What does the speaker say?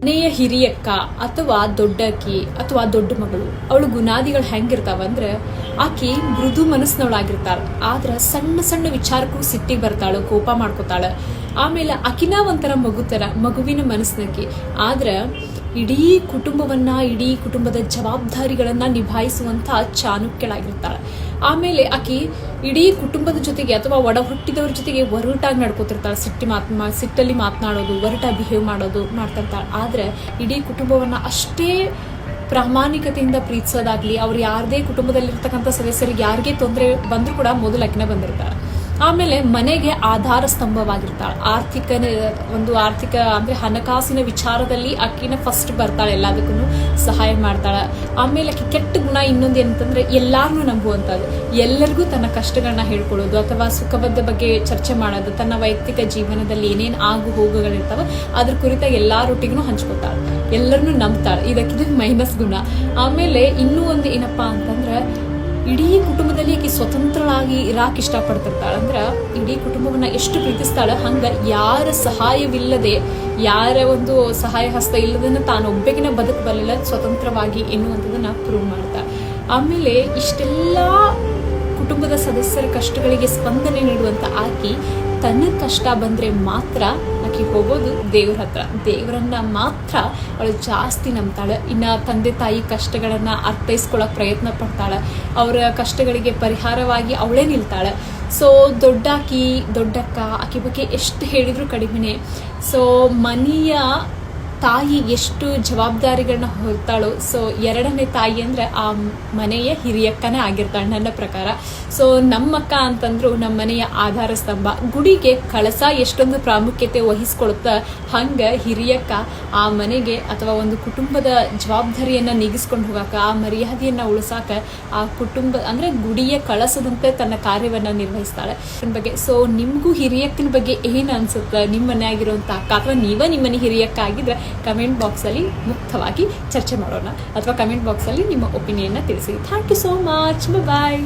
ಮನೆಯ ಹಿರಿಯಕ್ಕ ಅಥವಾ ದೊಡ್ಡಕ್ಕಿ ಅಥವಾ ದೊಡ್ಡ ಮಗಳು ಅವಳು ಗುಣಾದಿಗಳು ಹೆಂಗಿರ್ತಾವಂದ್ರೆ ಆಕಿ ಮೃದು ಮನಸ್ಸಿನವಳಾಗಿರ್ತಾಳ. ಆದ್ರ ಸಣ್ಣ ಸಣ್ಣ ವಿಚಾರಕ್ಕೂ ಸಿಟ್ಟಿಗೆ ಬರ್ತಾಳು, ಕೋಪ ಮಾಡ್ಕೋತಾಳ. ಆಮೇಲೆ ಆಕಿನ ಒಂಥರ ಮಗುವಿನ ಮನಸ್ಸಿನಕ್ಕಿ. ಆದ್ರ ಇಡೀ ಕುಟುಂಬವನ್ನ, ಇಡೀ ಕುಟುಂಬದ ಜವಾಬ್ದಾರಿಗಳನ್ನ ನಿಭಾಯಿಸುವಂತ ಚಾಣಕ್ಯಳಾಗಿರ್ತಾಳೆ. ಆಮೇಲೆ ಆಕಿ ಇಡೀ ಕುಟುಂಬದ ಜೊತೆಗೆ ಅಥವಾ ಒಡ ಹುಟ್ಟಿದವ್ರ ಜೊತೆಗೆ ಒರಟಾಗಿ ನಡ್ಕೋತಿರ್ತಾಳೆ. ಸಿಟ್ಟಲ್ಲಿ ಮಾತನಾಡೋದು, ಒರಟಾಗಿ ಬಿಹೇವ್ ಮಾಡೋದು ಮಾಡ್ತಿರ್ತಾಳೆ. ಆದ್ರೆ ಇಡೀ ಕುಟುಂಬವನ್ನ ಅಷ್ಟೇ ಪ್ರಾಮಾಣಿಕತೆಯಿಂದ ಪ್ರೀತಿಸೋದಾಗ್ಲಿ, ಅವ್ರು ಯಾರದೇ ಕುಟುಂಬದಲ್ಲಿರ್ತಕ್ಕಂಥ ಸದಸ್ಯರಿಗೆ ಯಾರಿಗೆ ತೊಂದರೆ ಬಂದ್ರು ಕೂಡ ಮೊದಲು ಆಕಿನ ಬಂದಿರ್ತಾಳೆ. ಆಮೇಲೆ ಮನೆಗೆ ಆಧಾರ ಸ್ತಂಭವಾಗಿರ್ತಾಳೆ. ಆರ್ಥಿಕ ಅಂದ್ರೆ ಹಣಕಾಸಿನ ವಿಚಾರದಲ್ಲಿ ಆಕಿನ ಫಸ್ಟ್ ಬರ್ತಾಳೆ, ಎಲ್ಲದಕ್ಕೂ ಸಹಾಯ ಮಾಡ್ತಾಳೆ. ಆಮೇಲೆ ಆಕಿ ಕೆಟ್ಟ ಗುಣ ಇನ್ನೊಂದು ಏನಂತಂದ್ರೆ ಎಲ್ಲಾರನ್ನೂ ನಂಬುವಂಥದ್ದು, ಎಲ್ಲರಿಗೂ ತನ್ನ ಕಷ್ಟಗಳನ್ನ ಹೇಳ್ಕೊಳ್ಳೋದು ಅಥವಾ ಸುಖದ ಬಗ್ಗೆ ಚರ್ಚೆ ಮಾಡೋದು, ತನ್ನ ವೈಯಕ್ತಿಕ ಜೀವನದಲ್ಲಿ ಏನೇನು ಆಗು ಹೋಗುಗಳಿರ್ತಾವ ಅದ್ರ ಕುರಿತಾಗಿ ಎಲ್ಲಾರೊಟ್ಟಿಗೂ ಹಂಚ್ಕೊತಾಳೆ, ಎಲ್ಲರನ್ನೂ ನಂಬ್ತಾಳೆ. ಇದಕ್ಕಿದ ಮೈನಸ್ ಗುಣ. ಆಮೇಲೆ ಇನ್ನೂ ಒಂದು ಏನಪ್ಪಾ ಅಂತಂದ್ರೆ ಇಡೀ ಕುಟುಂಬದಲ್ಲಿ ಆಕಿ ಸ್ವತಂತ್ರಳಾಗಿ ಇರಾಕ್ ಇಷ್ಟಪಡ್ತಿರ್ತಾಳೆ. ಅಂದ್ರೆ ಇಡೀ ಕುಟುಂಬವನ್ನ ಎಷ್ಟು ಪ್ರೀತಿಸ್ತಾಳೆ, ಹಂಗ ಯಾರ ಸಹಾಯವಿಲ್ಲದೆ, ಯಾರ ಒಂದು ಸಹಾಯ ಹಸ್ತ ಇಲ್ಲದನ್ನ ತಾನೊಬ್ಬೆಗಿನ ಬದುಕಬಲ್ಲ ಸ್ವತಂತ್ರವಾಗಿ ಎನ್ನುವಂಥದ್ದನ್ನ ಪ್ರೂವ್ ಮಾಡ್ತಾಳೆ. ಆಮೇಲೆ ಇಷ್ಟೆಲ್ಲ ಕುಟುಂಬದ ಸದಸ್ಯರ ಕಷ್ಟಗಳಿಗೆ ಸ್ಪಂದನೆ ನೀಡುವಂತ ಆಕಿ ತನ್ನ ಕಷ್ಟ ಬಂದ್ರೆ ಮಾತ್ರ ಆಕಿ ಹೋಗೋದು ದೇವ್ರ ಹತ್ರ. ದೇವರನ್ನ ಮಾತ್ರ ಅವಳು ಜಾಸ್ತಿ ನಂಬ್ತಾಳೆ. ಇನ್ನ ತಂದೆ ತಾಯಿ ಕಷ್ಟಗಳನ್ನ ಅರ್ಥೈಸ್ಕೊಳಕ್ ಪ್ರಯತ್ನ ಪಡ್ತಾಳೆ. ಅವರ ಕಷ್ಟಗಳಿಗೆ ಪರಿಹಾರವಾಗಿ ಅವಳೇ ನಿಲ್ತಾಳೆ. ಸೊ ದೊಡ್ಡಕ್ಕ ಆಕಿ ಬಗ್ಗೆ ಎಷ್ಟು ಹೇಳಿದ್ರು ಕಡಿಮೆನೆ. ಸೊ ಮನೆಯ ತಾಯಿ ಎಷ್ಟು ಜವಾಬ್ದಾರಿಗಳನ್ನ ಹೊರ್ತಾಳೋ, ಸೊ ಎರಡನೇ ತಾಯಿ ಅಂದ್ರೆ ಆ ಮನೆಯ ಹಿರಿಯಕ್ಕನೇ ಆಗಿರ್ತಾಳೆ ನನ್ನ ಪ್ರಕಾರ. ಸೊ ನಮ್ಮಕ್ಕ ಅಂತಂದ್ರು ನಮ್ಮ ಮನೆಯ ಆಧಾರ ಸ್ತಂಭ. ಗುಡಿಗೆ ಕಳಸ ಎಷ್ಟೊಂದು ಪ್ರಾಮುಖ್ಯತೆ ವಹಿಸ್ಕೊಳುತ್ತ, ಹಂಗ ಹಿರಿಯಕ್ಕ ಆ ಮನೆಗೆ ಅಥವಾ ಒಂದು ಕುಟುಂಬದ ಜವಾಬ್ದಾರಿಯನ್ನ ನೀಗಿಸ್ಕೊಂಡು ಹೋಗಾಕ, ಆ ಮರ್ಯಾದೆಯನ್ನ ಉಳಿಸಾಕ ಆ ಕುಟುಂಬ ಅಂದ್ರೆ ಗುಡಿಯ ಕಳಸದಂತೆ ತನ್ನ ಕಾರ್ಯವನ್ನ ನಿರ್ವಹಿಸ್ತಾಳೆ ಬಗ್ಗೆ. ಸೊ ನಿಮ್ಗೂ ಹಿರಿಯಕ್ಕನ ಬಗ್ಗೆ ಏನ್ ಅನ್ಸುತ್ತೆ? ನಿಮ್ಮ ಮನೆ ಆಗಿರುವಂತ ಅಕ್ಕ ಅಥವಾ ನಿಮ್ಮ ಮನೆ ಹಿರಿಯಕ್ಕ ಆಗಿದ್ರೆ ಕಮೆಂಟ್ ಬಾಕ್ಸಲ್ಲಿ ಮುಕ್ತವಾಗಿ ಚರ್ಚೆ ಮಾಡೋಣ, ಅಥವಾ ಕಮೆಂಟ್ ಬಾಕ್ಸಲ್ಲಿ ನಿಮ್ಮ ಒಪಿನಿಯನ್ನ ತಿಳಿಸಿ. Thank you so much. Bye.